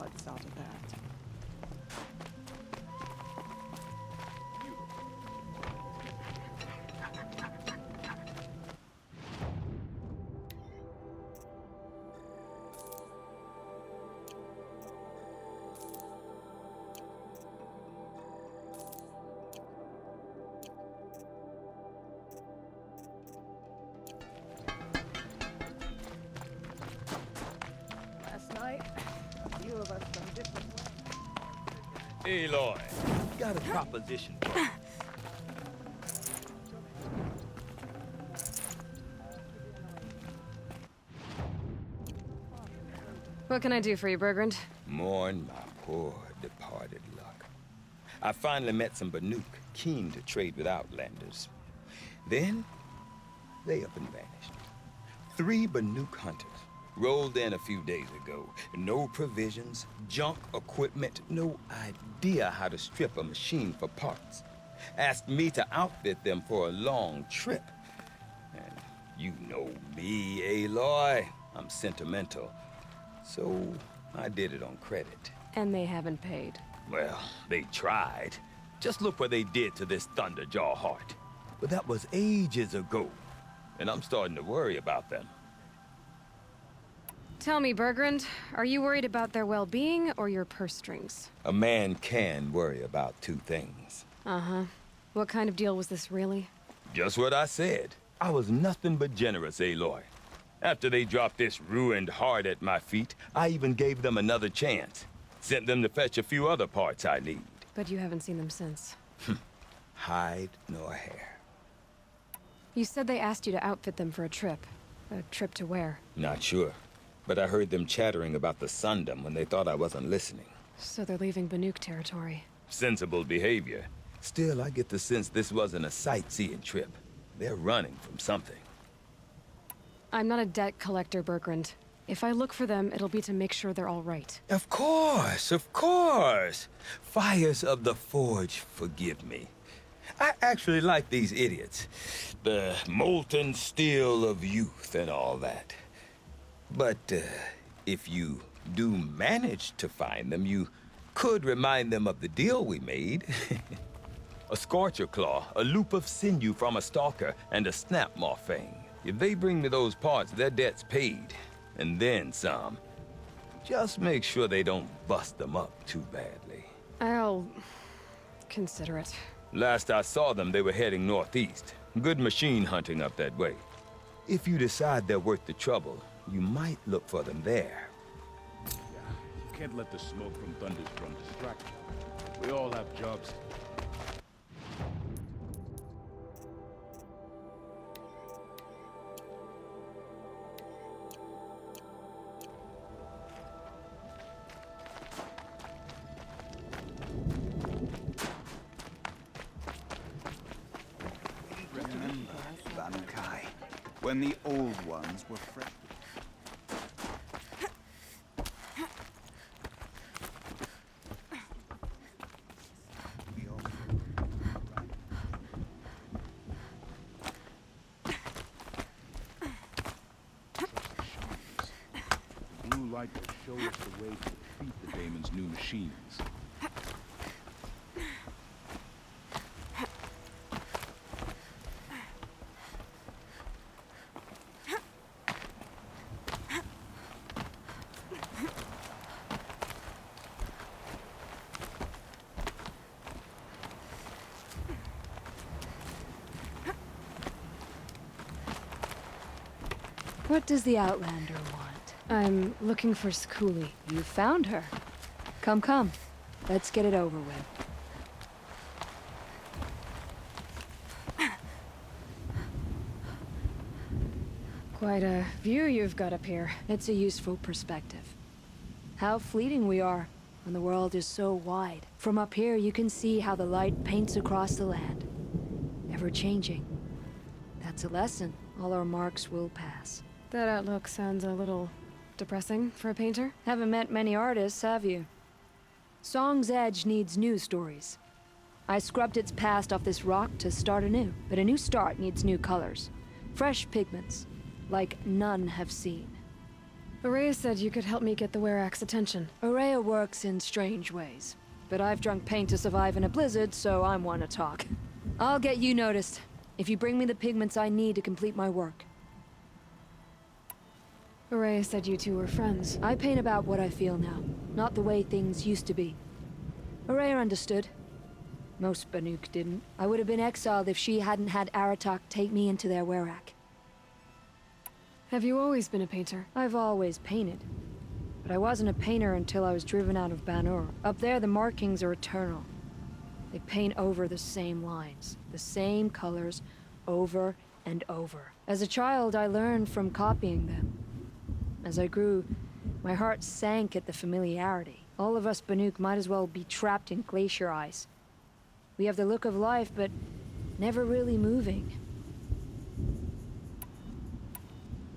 floods out of that. Aloy, got a proposition for you. What can I do for you, Bergrand? Mourn my poor departed luck. I finally met some Banuk, keen to trade with Outlanders. Then, they up and vanished. 3 Banuk hunters rolled in a few days ago. No provisions, junk equipment, no idea how to strip a machine for parts. Asked me to outfit them for a long trip. And you know me, Aloy. I'm sentimental. So I did it on credit. And they haven't paid. Well, they tried. Just look what they did to this Thunderjaw heart. But that was ages ago. And I'm starting to worry about them. Tell me, Bergrand, are you worried about their well-being or your purse strings? A man can worry about 2 things. Uh-huh. What kind of deal was this, really? Just what I said. I was nothing but generous, Aloy. After they dropped this ruined heart at my feet, I even gave them another chance. Sent them to fetch a few other parts I need. But you haven't seen them since. Hide nor hair. You said they asked you to outfit them for a trip. A trip to where? Not sure. But I heard them chattering about the Sundom when they thought I wasn't listening. So they're leaving Banuk territory. Sensible behavior. Still, I get the sense this wasn't a sightseeing trip. They're running from something. I'm not a debt collector, Bergrand. If I look for them, it'll be to make sure they're all right. Of course, of course. Fires of the Forge, forgive me. I actually like these idiots. The molten steel of youth and all that. But if you do manage to find them, you could remind them of the deal we made. A scorcher claw, a loop of sinew from a stalker, and a snap maw fang. If they bring me those parts, their debt's paid. And then some. Just make sure they don't bust them up too badly. I'll consider it. Last I saw them, they were heading northeast. Good machine hunting up that way. If you decide they're worth the trouble, you might look for them there. Yeah, you can't let the smoke from Thunderstorm distract you. We all have jobs. When the old ones were fresh. The blue light will show us the way to defeat the Daemon's new machines. What does the Outlander want? I'm looking for Skuli. You found her. Come, come. Let's get it over with. Quite a view you've got up here. It's a useful perspective. How fleeting we are when the world is so wide. From up here, you can see how the light paints across the land. Ever changing. That's a lesson. All our marks will pass. That outlook sounds a little depressing for a painter. Haven't met many artists, have you? Song's Edge needs new stories. I scrubbed its past off this rock to start anew, but a new start needs new colors. Fresh pigments, like none have seen. Araya said you could help me get the Werak's attention. Araya works in strange ways. But I've drunk paint to survive in a blizzard, so I'm one to talk. I'll get you noticed, if you bring me the pigments I need to complete my work. Araya said you two were friends. I paint about what I feel now, not the way things used to be. Araya understood. Most Banuk didn't. I would have been exiled if she hadn't had Aratak take me into their Werak. Have you always been a painter? I've always painted. But I wasn't a painter until I was driven out of Banur. Up there, the markings are eternal. They paint over the same lines, the same colors, over and over. As a child, I learned from copying them. As I grew, my heart sank at the familiarity. All of us Banuk might as well be trapped in glacier ice. We have the look of life, but never really moving.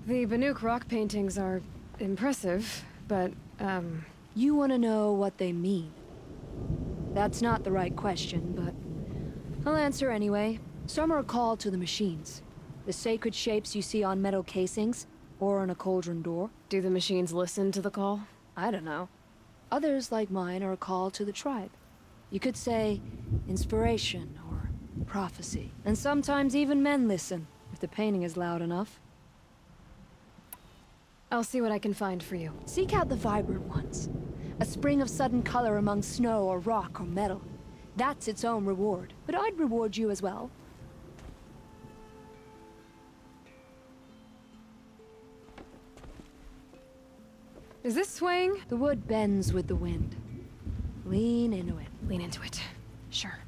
The Banuk rock paintings are impressive, but, You want to know what they mean. That's not the right question, but I'll answer anyway. Some are a call to the machines. The sacred shapes you see on metal casings, or on a cauldron door. do the machines listen to the call? I don't know. Others, like mine, are a call to the tribe. You could say inspiration or prophecy. And sometimes even men listen, if the painting is loud enough. I'll see what I can find for you. Seek out the vibrant ones. A spring of sudden color among snow or rock or metal. That's its own reward. But I'd reward you as well. Is this swaying? The wood bends with the wind. Lean into it. Lean into it. Sure.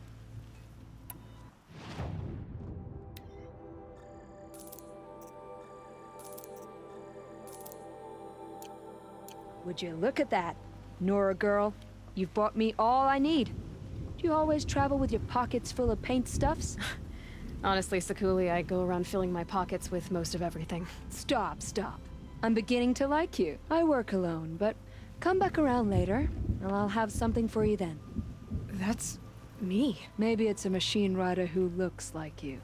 Would you look at that? Nora girl, you've bought me all I need. Do you always travel with your pockets full of paint stuffs? Honestly, Sakuli, I go around filling my pockets with most of everything. Stop. I'm beginning to like you. I work alone, but come back around later, and I'll have something for you then. That's me. Maybe it's a machine rider who looks like you.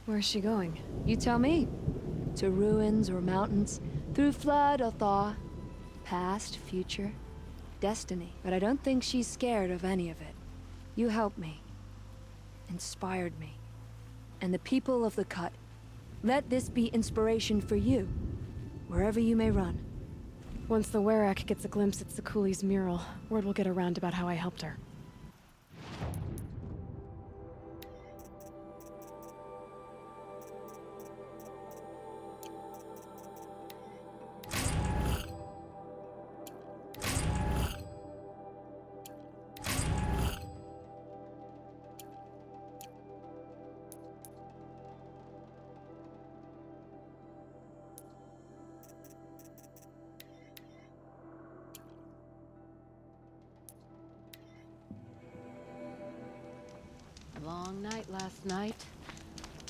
Where's she going? You tell me. To ruins or mountains, through flood or thaw. Past, future, destiny. But I don't think she's scared of any of it. You helped me. Inspired me. And the people of the Cut. Let this be inspiration for you, wherever you may run. Once the Werak gets a glimpse at Sakuli's mural, word will get around about how I helped her. Long night last night.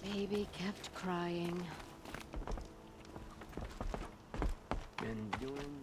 Baby kept crying. Been doing...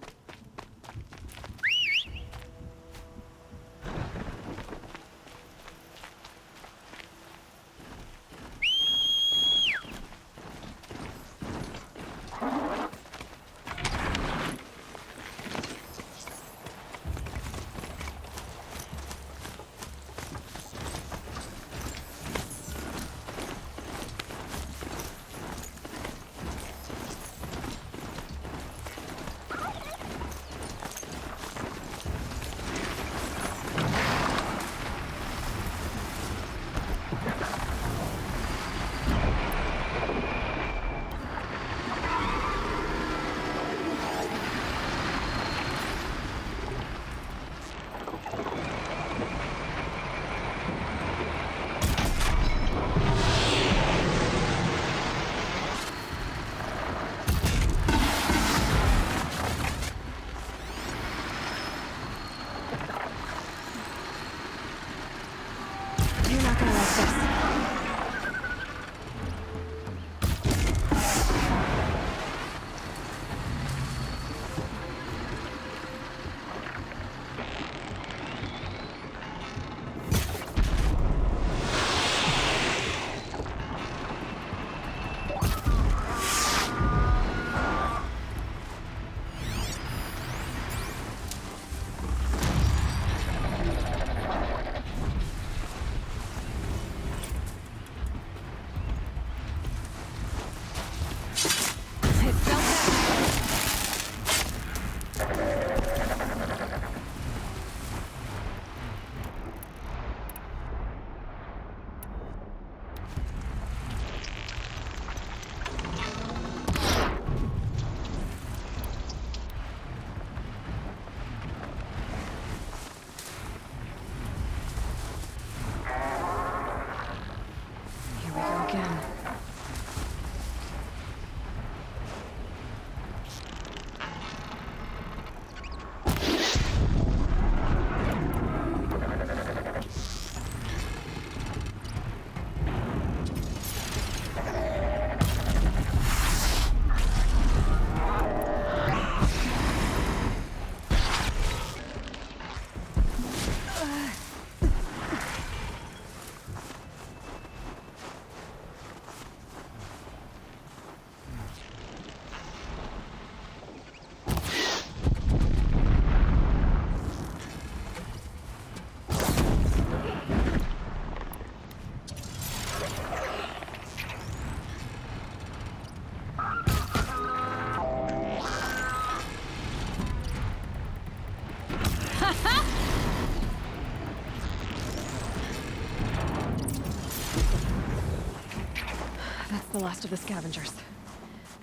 the last of the scavengers.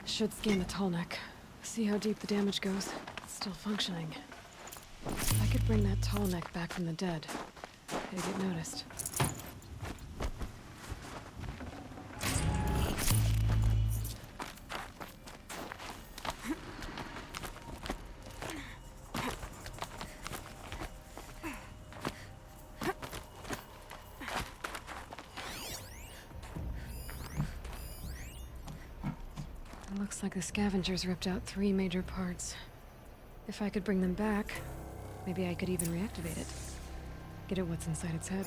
Should scan the Tallneck. See how deep the damage goes. It's still functioning. If I could bring that Tallneck back from the dead, it'd get noticed. Looks like the scavengers ripped out 3 major parts. If I could bring them back, maybe I could even reactivate it. Get at what's inside its head.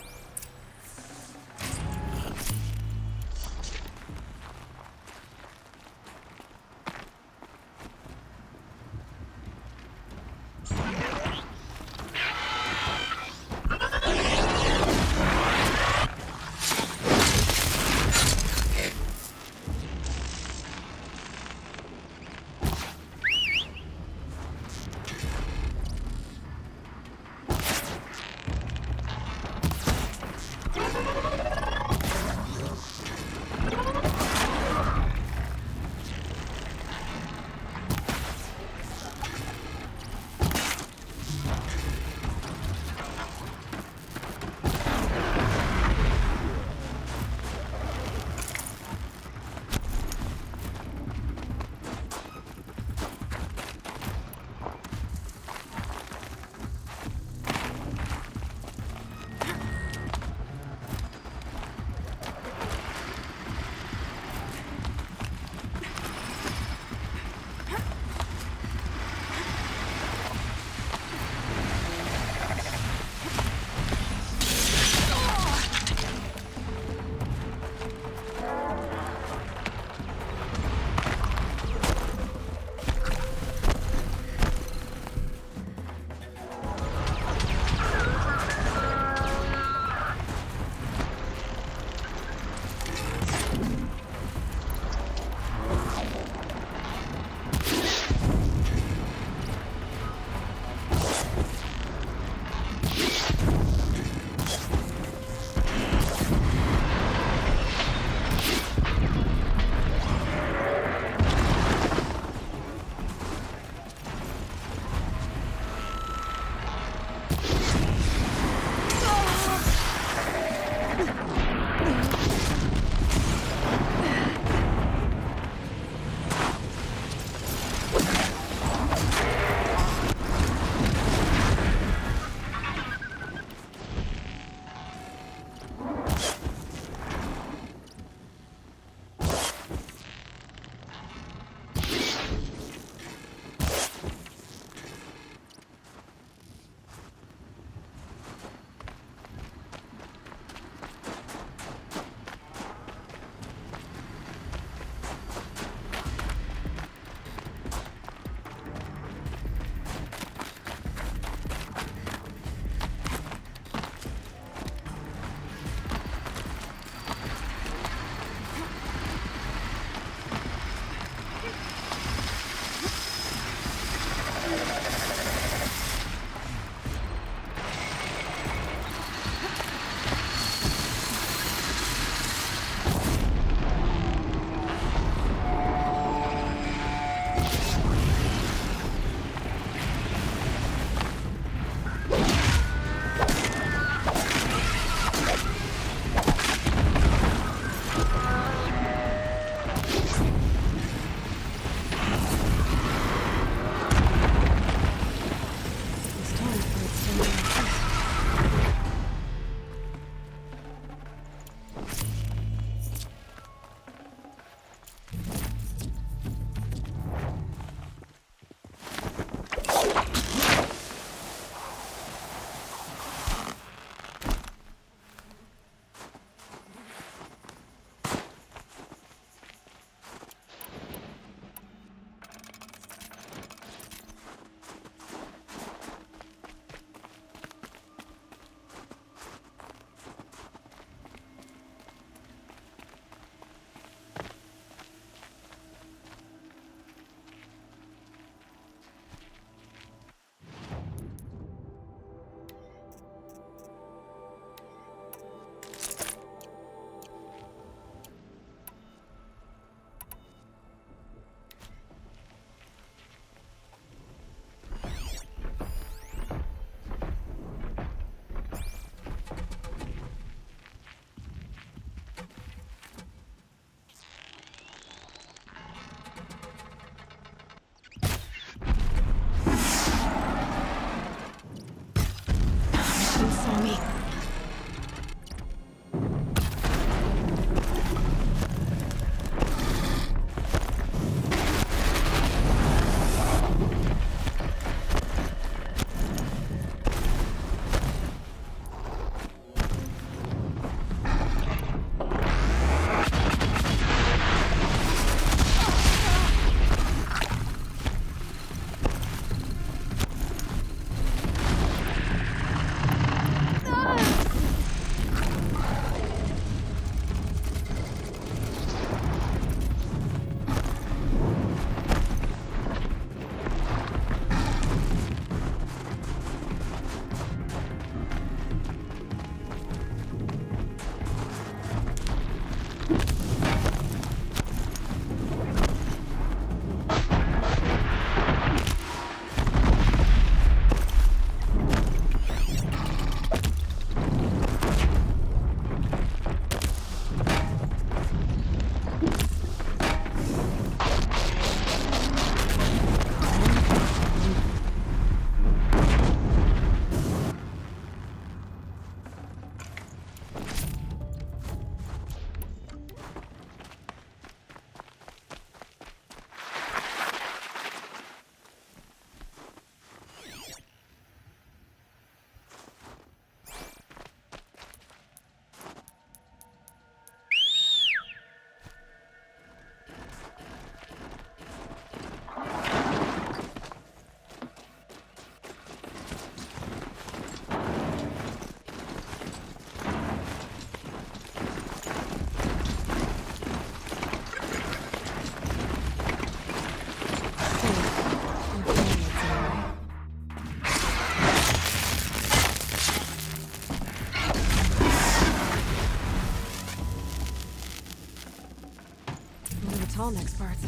Tallneck's parts.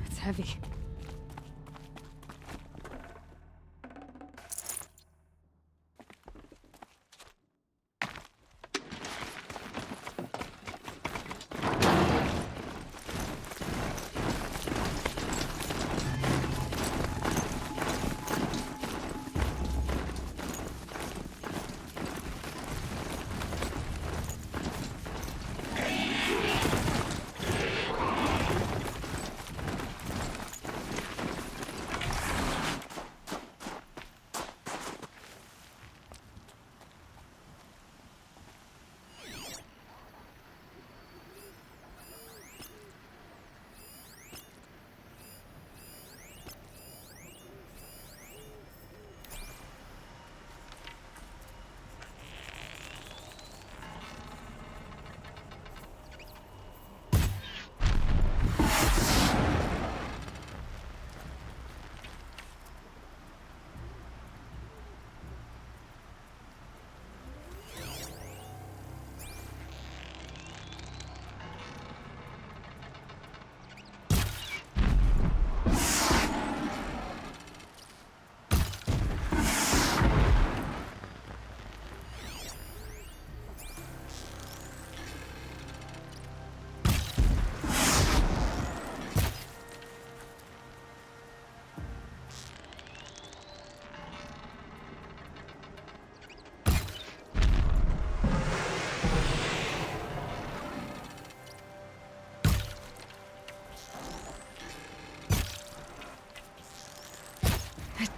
It's heavy.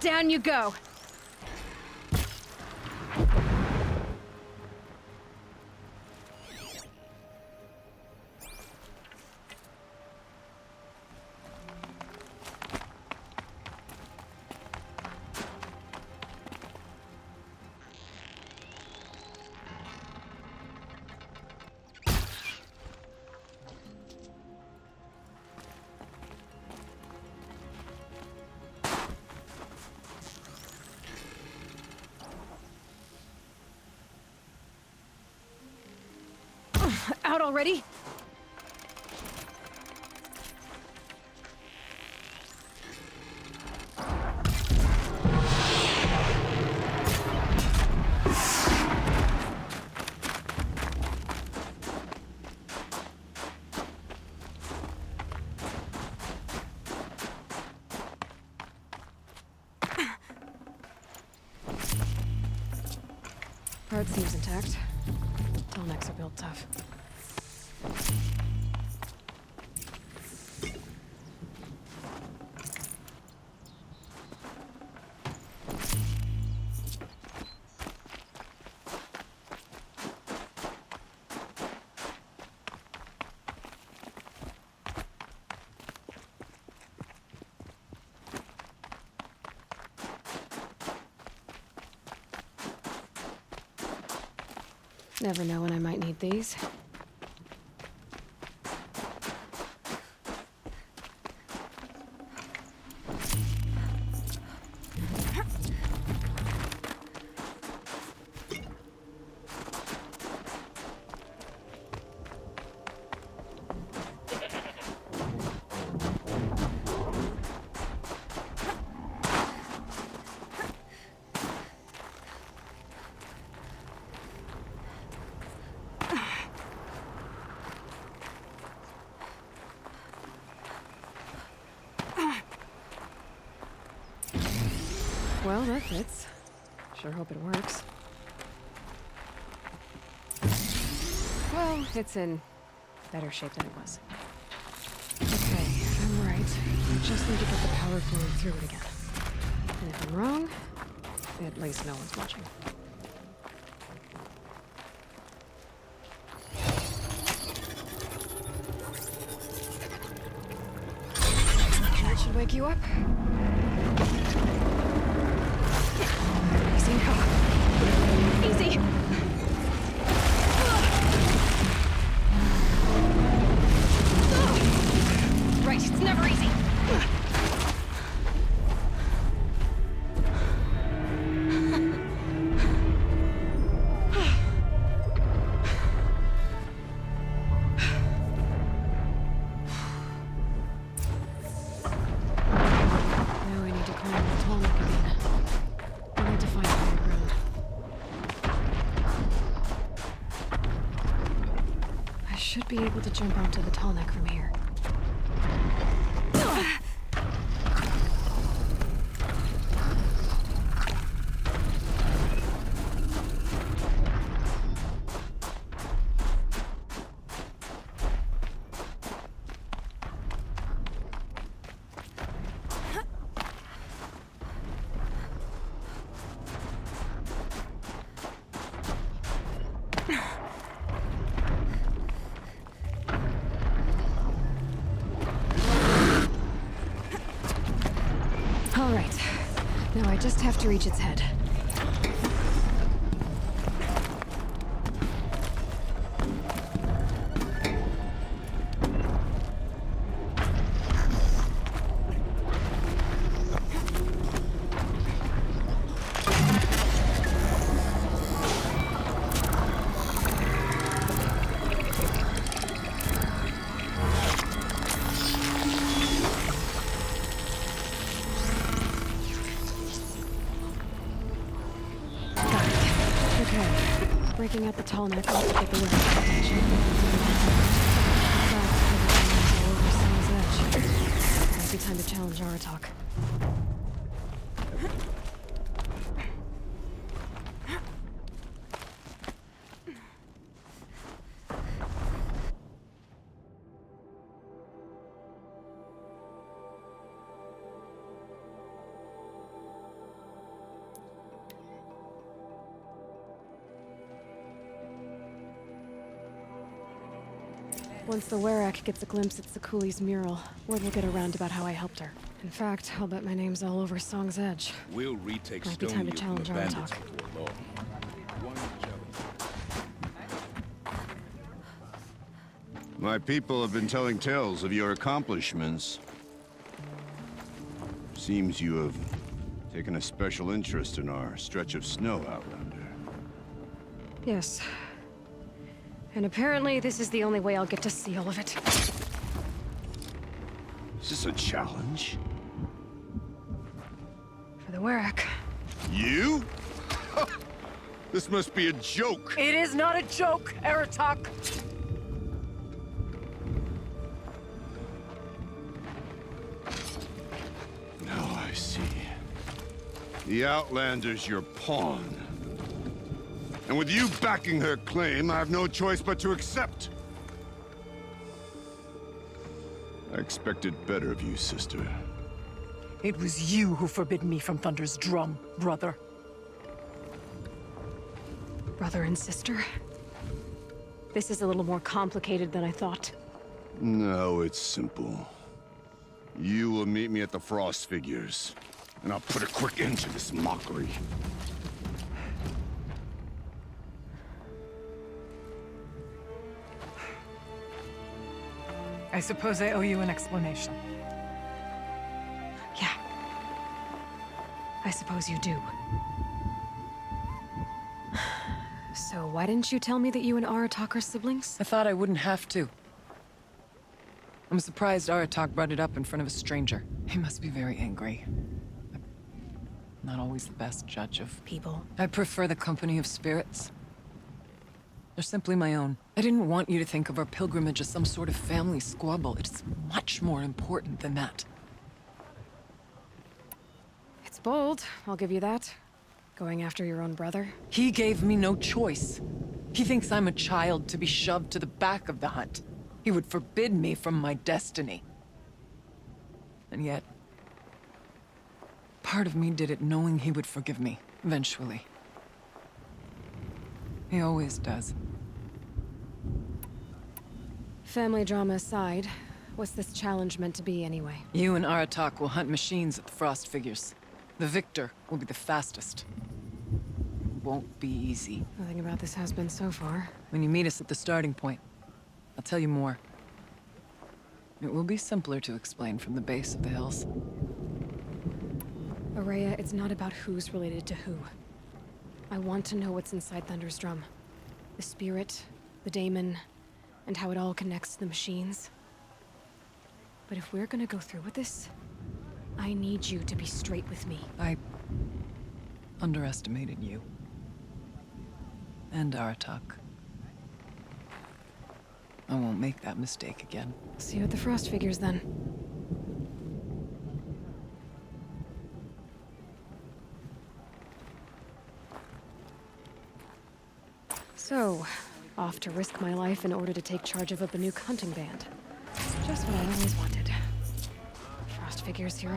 Down you go! Out already? Part seems intact. Tallnecks are built tough. Never know when I might need these. Well, that fits. Sure hope it works. Well, it's in better shape than it was. Okay, I'm right. I just need to get the power flowing through it again. And if I'm wrong, at least no one's watching. That should wake you up. Easy now. Easy! Right, it's never easy. should be able to jump onto the Tallneck from here. All right. Now I just have to reach its head. Breaking out the Tallneck ought to get the Werak attention. That's everything all over Sun's edge. Might be time to challenge Aratak. Once the Werak gets a glimpse at Sakuli's mural, word will get around about how I helped her. In fact, I'll bet my name's all over Song's Edge. We'll retake Might be time to Stony from challenge the bandits Aratak. before long. One challenge. My people have been telling tales of your accomplishments. Seems you have taken a special interest in our stretch of snow, Outlander. Yes. And apparently this is the only way I'll get to see all of it. Is this a challenge? For the Werak. You? This must be a joke. It is not a joke, Aratak! Now I see. The Outlander's your pawn. And with you backing her claim, I have no choice but to accept. I expected better of you, sister. It was you who forbid me from Thunder's drum, brother. Brother and sister? This is a little more complicated than I thought. No, it's simple. You will meet me at the frostfigures, and I'll put a quick end to this mockery. I suppose I owe you an explanation. Yeah. I suppose you do. So why didn't you tell me that you and Aratak are siblings? I thought I wouldn't have to. I'm surprised Aratak brought it up in front of a stranger. He must be very angry. I'm not always the best judge of People. I prefer the company of spirits. They're simply my own. I didn't want you to think of our pilgrimage as some sort of family squabble. It's much more important than that. It's bold, I'll give you that. Going after your own brother. He gave me no choice. He thinks I'm a child to be shoved to the back of the hunt. He would forbid me from my destiny. And yet, part of me did it knowing he would forgive me, eventually. He always does. Family drama aside, what's this challenge meant to be anyway? You and Aratak will hunt machines at the frost figures. The victor will be the fastest. It won't be easy. Nothing about this has been so far. When you meet us at the starting point, I'll tell you more. It will be simpler to explain from the base of the hills. Araya, it's not about who's related to who. I want to know what's inside Thunder's drum. The spirit, the daemon, and how it all connects to the machines. But if we're gonna go through with this, I need you to be straight with me. I underestimated you. And Aratak. I won't make that mistake again. See you at the frost figures then. So, off to risk my life in order to take charge of a Banuk hunting band. Just what I always wanted. Frost figures here.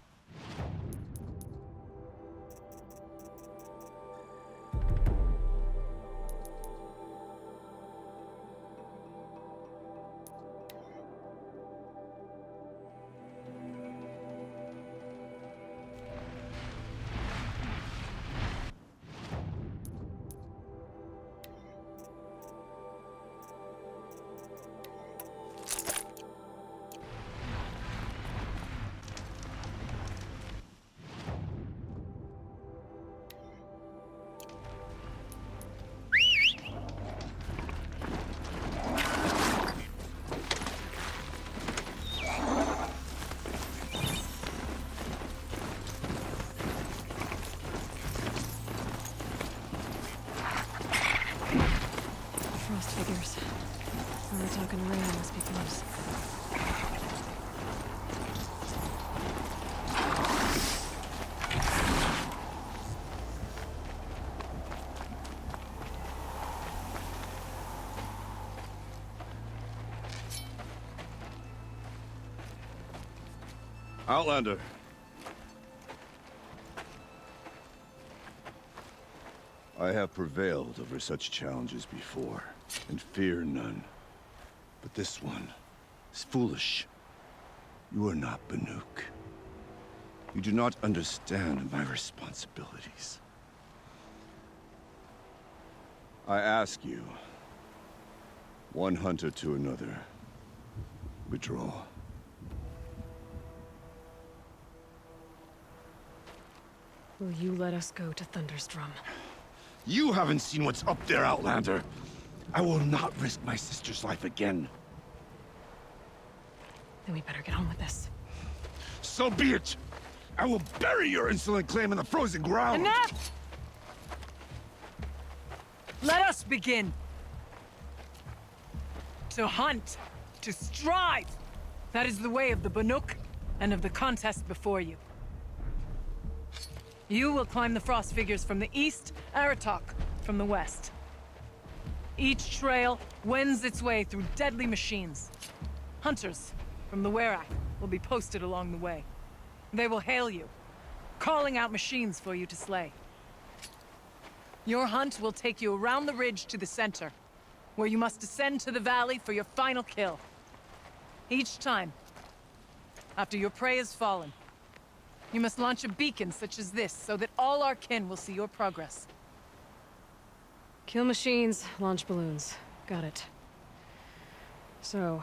Frost figures. Aratak and rain must be close. Outlander. I have prevailed over such challenges before, and fear none. But this one is foolish. You are not Banuk. You do not understand my responsibilities. I ask you, one hunter to another, withdraw. Will you let us go to Thunderstrom? You haven't seen what's up there, Outlander. I will not risk my sister's life again. Then we better get on with this. So be it! I will bury your insolent claim in the frozen ground! Enough! Let us begin! To hunt, to strive! That is the way of the Banuk, and of the contest before you. You will climb the frost figures from the east, Aratak from the west. Each trail wends its way through deadly machines. Hunters from the Werak will be posted along the way. They will hail you, calling out machines for you to slay. Your hunt will take you around the ridge to the center, where you must descend to the valley for your final kill. Each time, after your prey has fallen, you must launch a beacon such as this, so that all our kin will see your progress. Kill machines, launch balloons. Got it. So,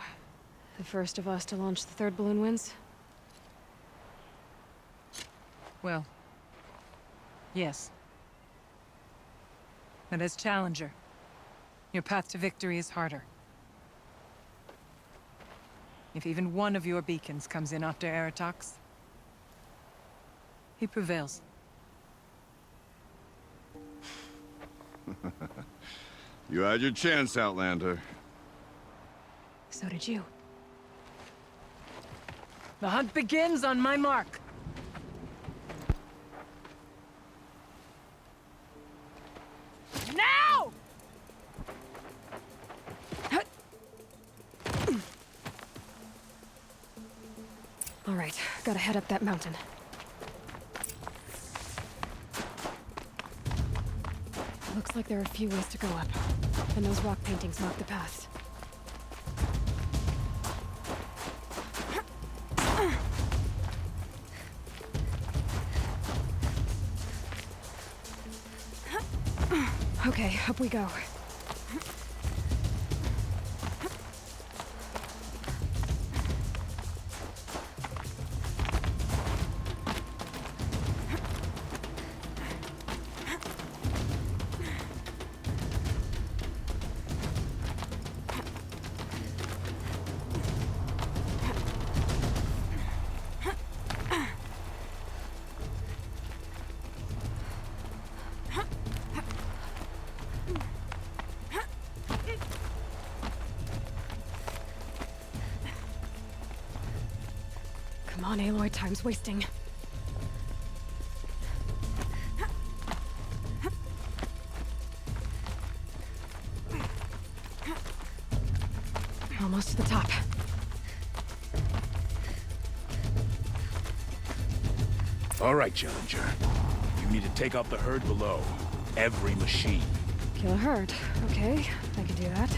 the first of us to launch the third balloon wins? Well, yes. And as challenger, your path to victory is harder. If even one of your beacons comes in after Aratak's, he prevails. You had your chance, Outlander. So did you. The hunt begins on my mark. Now! All right, gotta head up that mountain. Looks like there are a few ways to go up, and those rock paintings mark the paths. Okay, up we go. Come on, Aloy, time's wasting. Almost to the top. All right, Challenger. You need to take out the herd below. Every machine. Kill a herd. Okay, I can do that.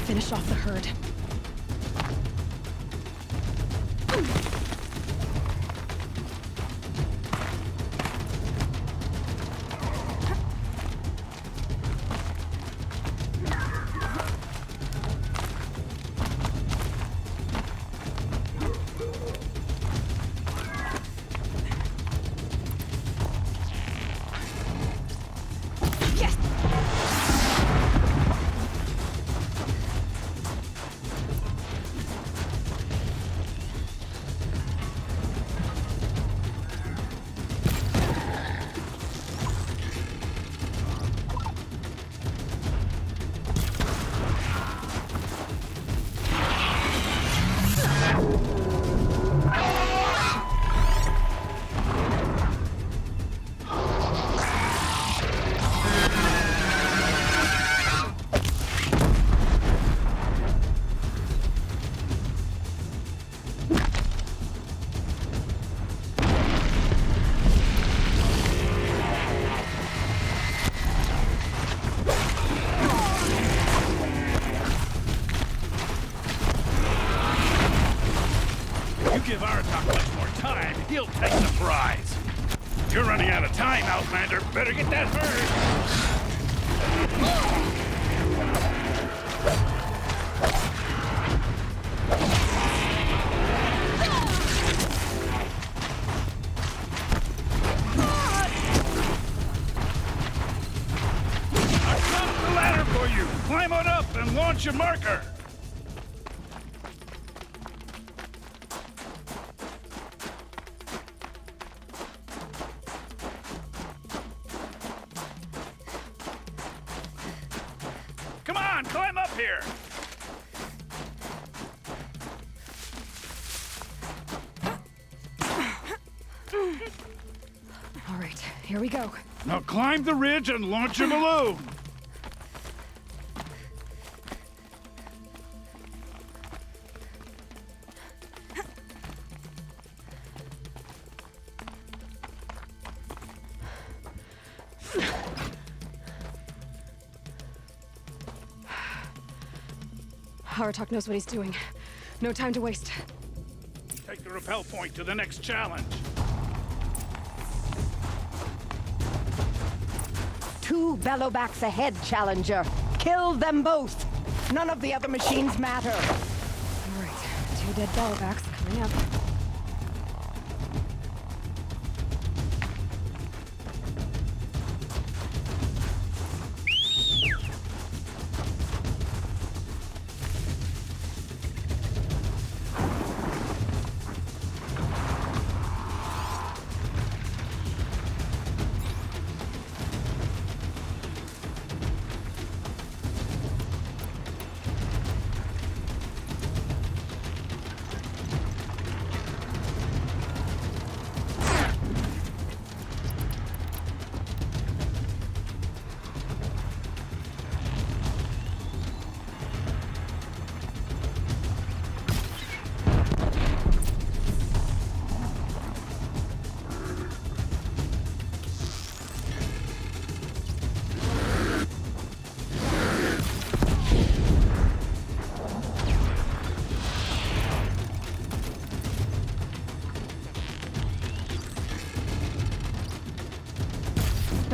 Finish off the herd. Give Aratak much more time, he'll take the prize. You're running out of time, Outlander. Better get that herd. I've got the ladder for you. Climb on up and launch your marker. Climb up here! All right, here we go. Now climb the ridge and launch your balloon! Aratak knows what he's doing. No time to waste. Take the rappel point to the next challenge. 2 bellowbacks ahead, Challenger. Kill them both. None of the other machines matter. All right, 2 dead bellowbacks coming up.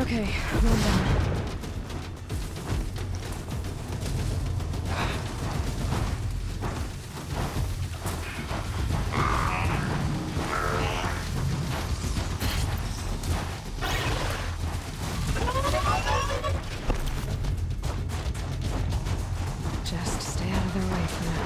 Okay, one down. Just stay out of their way for now.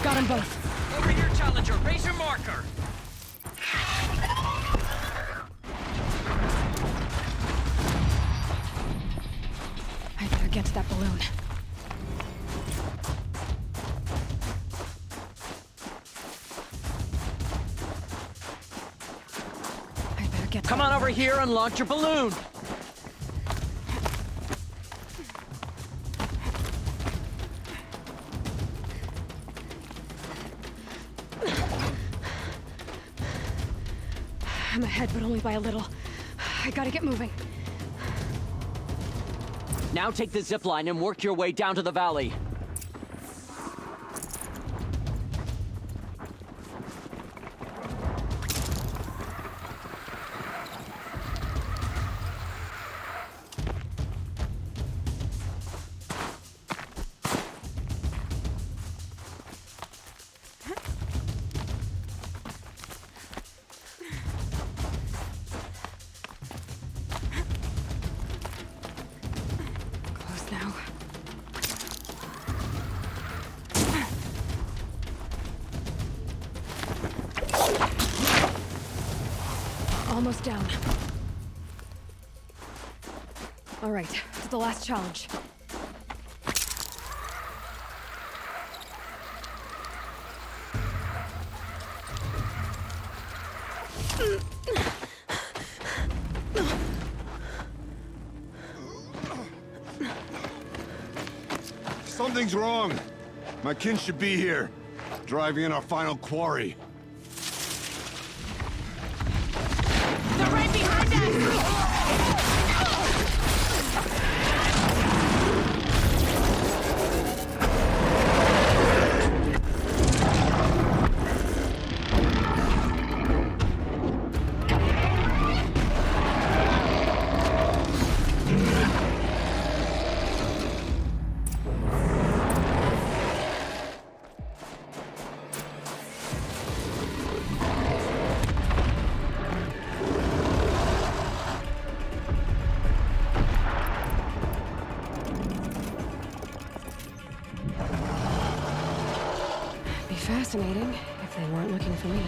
Got them both. Over here, Challenger. Raise your marker. I better get to that balloon. I better get. Come on over here and launch your balloon. I'm ahead, but only by a little. I gotta get moving. Now take the zip line and work your way down to the valley. Close now. Almost down. All right, to the last challenge. Something's wrong. My kin should be here, driving in our final quarry. They're right behind us! Be fascinating if they weren't looking for me.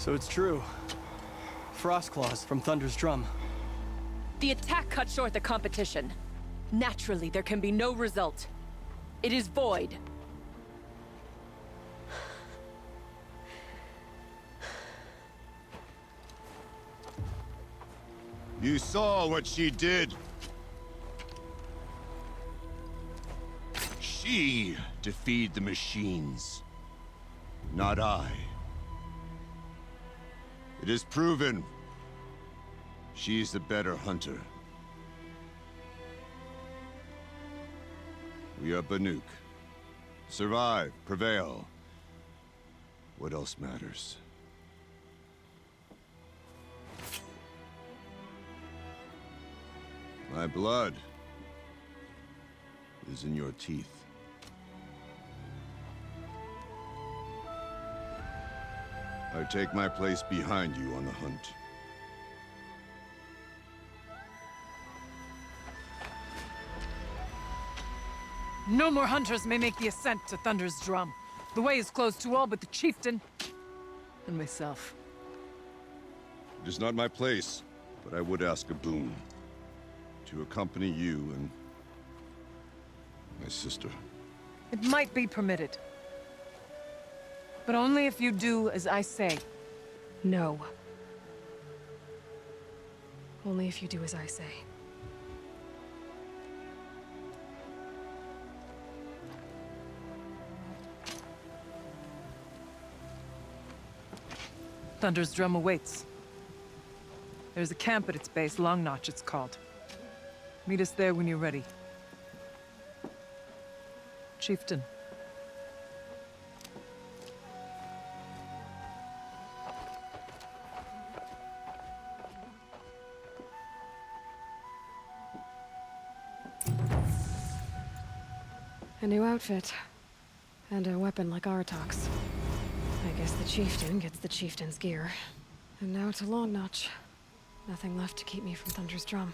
So it's true. Frost claws from Thunder's drum. The attack cut short the competition. Naturally, there can be no result. It is void. You saw what she did. She defeated the machines, not I. It is proven. She is the better hunter. We are Banuk. Survive, prevail. What else matters? My blood is in your teeth. I take my place behind you on the hunt. No more hunters may make the ascent to Thunder's drum. The way is closed to all but the chieftain and myself. It is not my place, but I would ask a boon. To accompany you and my sister. It might be permitted. But only if you do as I say. No. Only if you do as I say. Thunder's drum awaits. There's a camp at its base, Long Notch it's called. Meet us there when you're ready. Chieftain. A new outfit. And a weapon like Artok's. I guess the chieftain gets the chieftain's gear. And now to Long Notch. Nothing left to keep me from Thunder's drum.